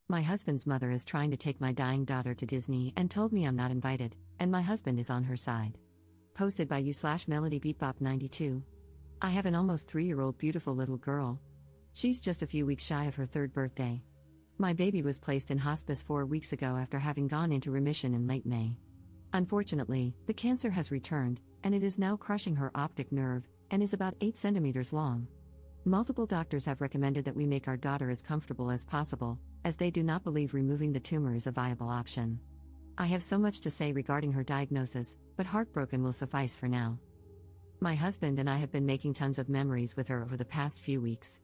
My husband's mother is trying to take my dying daughter to Disney and told me I'm not invited, and my husband is on her side. Posted by you/MelodyBeatBop92. I have an almost 3-year-old beautiful little girl. She's just a few weeks shy of her 3rd birthday. My baby was placed in hospice 4 weeks ago after having gone into remission in late May. Unfortunately, the cancer has returned, and it is now crushing her optic nerve, and is about 8 centimeters long. Multiple doctors have recommended that we make our daughter as comfortable as possible, as they do not believe removing the tumor is a viable option. I have so much to say regarding her diagnosis, but heartbroken will suffice for now. My husband and I have been making tons of memories with her over the past few weeks.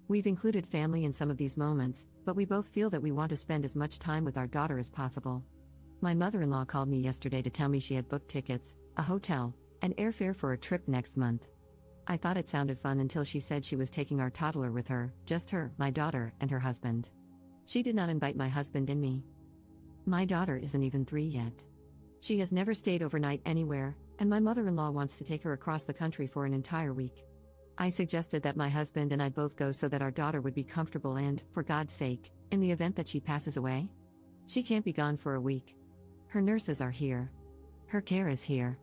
We've included family in some of these moments, but we both feel that we want to spend as much time with our daughter as possible. My mother-in-law called me yesterday to tell me she had booked tickets, a hotel, and airfare for a trip next month. I thought it sounded fun until she said she was taking our toddler with her, just her, my daughter, and her husband. She did not invite my husband and me. My daughter isn't even 3 yet. She has never stayed overnight anywhere, and my mother-in-law wants to take her across the country for an entire week. I suggested that my husband and I both go so that our daughter would be comfortable and, for God's sake, in the event that she passes away, she can't be gone for a week. Her nurses are here. Her care is here.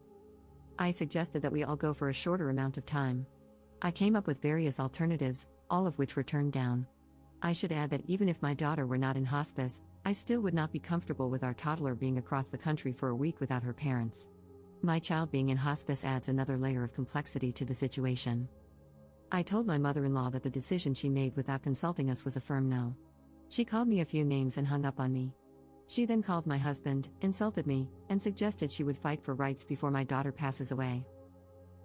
I suggested that we all go for a shorter amount of time. I came up with various alternatives, all of which were turned down. I should add that even if my daughter were not in hospice, I still would not be comfortable with our toddler being across the country for a week without her parents. My child being in hospice adds another layer of complexity to the situation. I told my mother-in-law that the decision she made without consulting us was a firm no. She called me a few names and hung up on me. She then called my husband, insulted me, and suggested she would fight for rights before my daughter passes away.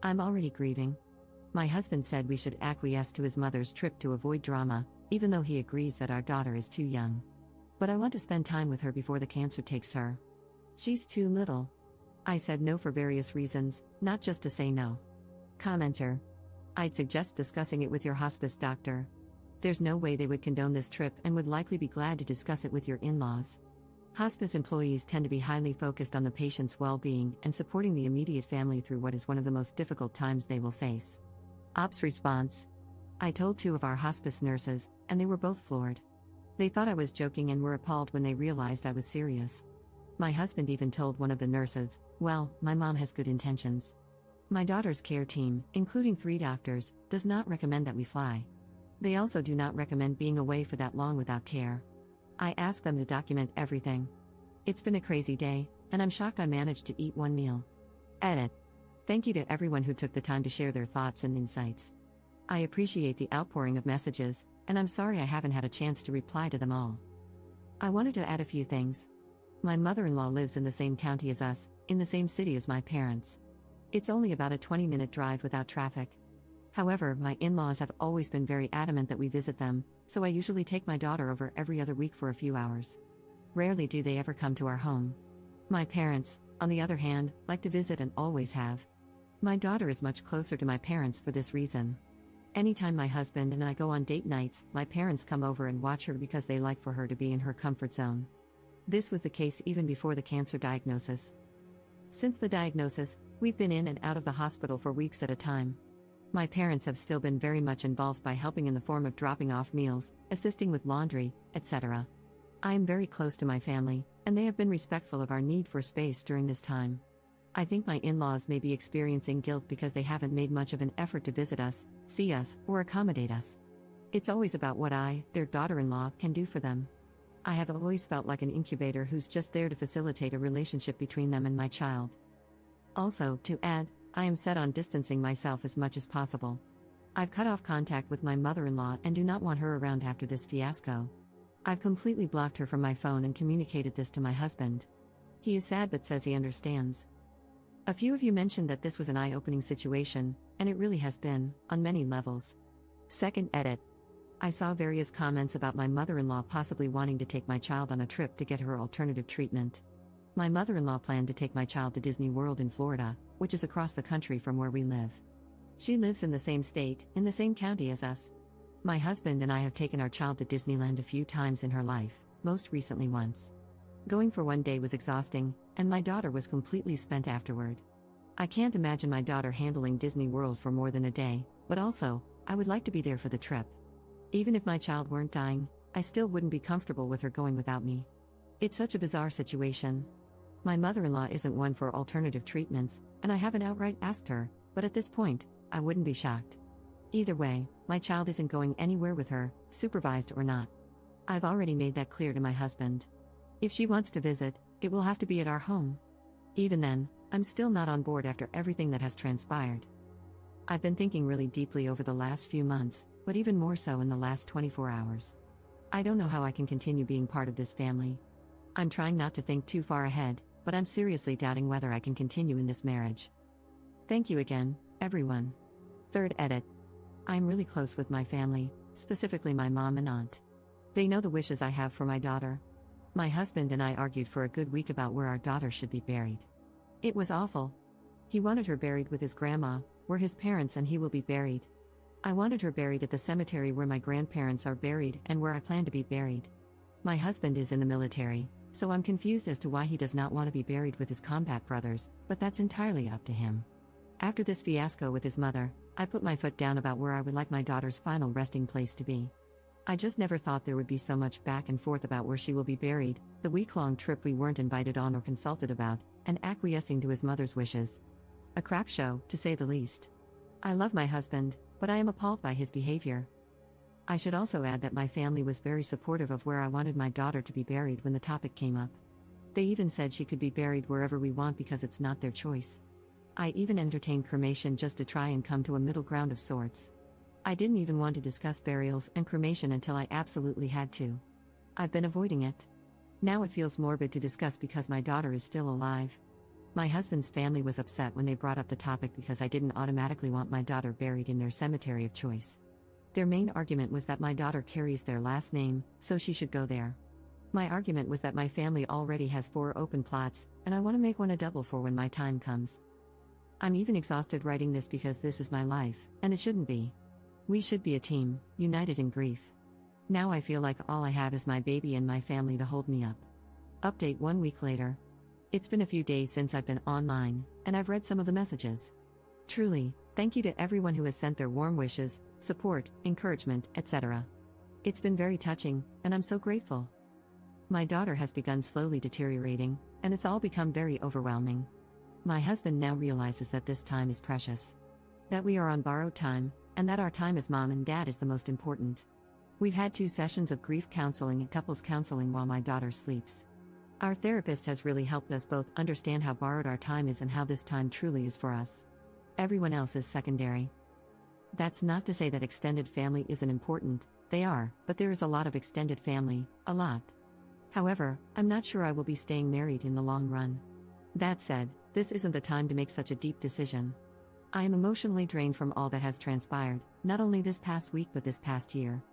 I'm already grieving. My husband said we should acquiesce to his mother's trip to avoid drama, even though he agrees that our daughter is too young. But I want to spend time with her before the cancer takes her. She's too little. I said no for various reasons, not just to say no. Commenter. I'd suggest discussing it with your hospice doctor. There's no way they would condone this trip and would likely be glad to discuss it with your in-laws. Hospice employees tend to be highly focused on the patient's well-being and supporting the immediate family through what is one of the most difficult times they will face. Ops response. I told 2 of our hospice nurses, and they were both floored. They thought I was joking and were appalled when they realized I was serious. My husband even told one of the nurses, "Well, my mom has good intentions." My daughter's care team, including 3 doctors, does not recommend that we fly. They also do not recommend being away for that long without care. I asked them to document everything. It's been a crazy day, and I'm shocked I managed to eat 1 meal. Edit. Thank you to everyone who took the time to share their thoughts and insights. I appreciate the outpouring of messages, and I'm sorry I haven't had a chance to reply to them all. I wanted to add a few things. My mother-in-law lives in the same county as us, in the same city as my parents. It's only about a 20-minute drive without traffic. However, my in-laws have always been very adamant that we visit them, so I usually take my daughter over every other week for a few hours. Rarely do they ever come to our home. My parents, on the other hand, like to visit and always have. My daughter is much closer to my parents for this reason. Anytime my husband and I go on date nights, my parents come over and watch her because they like for her to be in her comfort zone. This was the case even before the cancer diagnosis. Since the diagnosis, we've been in and out of the hospital for weeks at a time. My parents have still been very much involved by helping in the form of dropping off meals, assisting with laundry, etc. I am very close to my family, and they have been respectful of our need for space during this time. I think my in-laws may be experiencing guilt because they haven't made much of an effort to visit us, see us, or accommodate us. It's always about what I, their daughter-in-law, can do for them. I have always felt like an incubator who's just there to facilitate a relationship between them and my child. Also, to add, I am set on distancing myself as much as possible. I've cut off contact with my mother-in-law and do not want her around after this fiasco. I've completely blocked her from my phone and communicated this to my husband. He is sad but says he understands. A few of you mentioned that this was an eye-opening situation, and it really has been, on many levels. Second edit. I saw various comments about my mother-in-law possibly wanting to take my child on a trip to get her alternative treatment. My mother-in-law planned to take my child to Disney World in Florida, which is across the country from where we live. She lives in the same state, in the same county as us. My husband and I have taken our child to Disneyland a few times in her life, most recently once. Going for 1 day was exhausting, and my daughter was completely spent afterward. I can't imagine my daughter handling Disney World for more than a day, but also, I would like to be there for the trip. Even if my child weren't dying, I still wouldn't be comfortable with her going without me. It's such a bizarre situation. My mother-in-law isn't one for alternative treatments, and I haven't outright asked her, but at this point, I wouldn't be shocked. Either way, my child isn't going anywhere with her, supervised or not. I've already made that clear to my husband. If she wants to visit, it will have to be at our home. Even then, I'm still not on board after everything that has transpired. I've been thinking really deeply over the last few months, but even more so in the last 24 hours. I don't know how I can continue being part of this family. I'm trying not to think too far ahead, but I'm seriously doubting whether I can continue in this marriage. Thank you again, everyone. Third edit. I'm really close with my family, specifically my mom and aunt. They know the wishes I have for my daughter. My husband and I argued for a good week about where our daughter should be buried. It was awful. He wanted her buried with his grandma, where his parents and he will be buried. I wanted her buried at the cemetery where my grandparents are buried and where I plan to be buried. My husband is in the military, so I'm confused as to why he does not want to be buried with his combat brothers, but that's entirely up to him. After this fiasco with his mother, I put my foot down about where I would like my daughter's final resting place to be. I just never thought there would be so much back and forth about where she will be buried, the week-long trip we weren't invited on or consulted about, and acquiescing to his mother's wishes. A crap show, to say the least. I love my husband, but I am appalled by his behavior. I should also add that my family was very supportive of where I wanted my daughter to be buried when the topic came up. They even said she could be buried wherever we want because it's not their choice. I even entertained cremation just to try and come to a middle ground of sorts. I didn't even want to discuss burials and cremation until I absolutely had to. I've been avoiding it. Now it feels morbid to discuss because my daughter is still alive. My husband's family was upset when they brought up the topic because I didn't automatically want my daughter buried in their cemetery of choice. Their main argument was that my daughter carries their last name, so she should go there. My argument was that my family already has 4 open plots, and I want to make one a double for when my time comes. I'm even exhausted writing this because this is my life, and it shouldn't be. We should be a team, united in grief. Now I feel like all I have is my baby and my family to hold me up. Update 1 week later. It's been a few days since I've been online, and I've read some of the messages. Truly, thank you to everyone who has sent their warm wishes, support, encouragement, etc. It's been very touching, and I'm so grateful. My daughter has begun slowly deteriorating, and it's all become very overwhelming. My husband now realizes that this time is precious. That we are on borrowed time, and that our time as mom and dad is the most important. We've had 2 sessions of grief counseling and couples counseling while my daughter sleeps. Our therapist has really helped us both understand how borrowed our time is and how this time truly is for us. Everyone else is secondary. That's not to say that extended family isn't important, they are, but there is a lot of extended family, a lot. However, I'm not sure I will be staying married in the long run. That said, this isn't the time to make such a deep decision. I am emotionally drained from all that has transpired, not only this past week but this past year.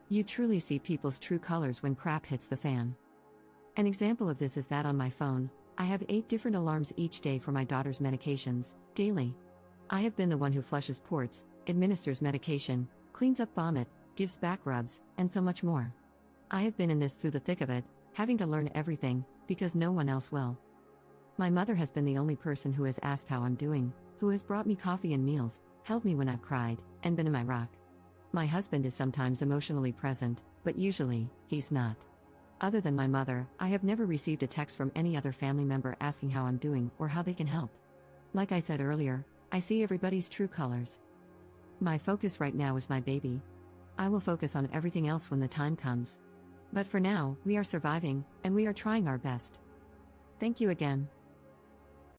You truly see people's true colors when crap hits the fan. An example of this is that on my phone, I have 8 different alarms each day for my daughter's medications, daily. I have been the one who flushes ports, administers medication, cleans up vomit, gives back rubs, and so much more. I have been in this through the thick of it, having to learn everything, because no one else will. My mother has been the only person who has asked how I'm doing, who has brought me coffee and meals, held me when I've cried, and been in my rock. My husband is sometimes emotionally present, but usually, he's not. Other than my mother, I have never received a text from any other family member asking how I'm doing or how they can help. Like I said earlier, I see everybody's true colors. My focus right now is my baby. I will focus on everything else when the time comes. But for now, we are surviving, and we are trying our best. Thank you again.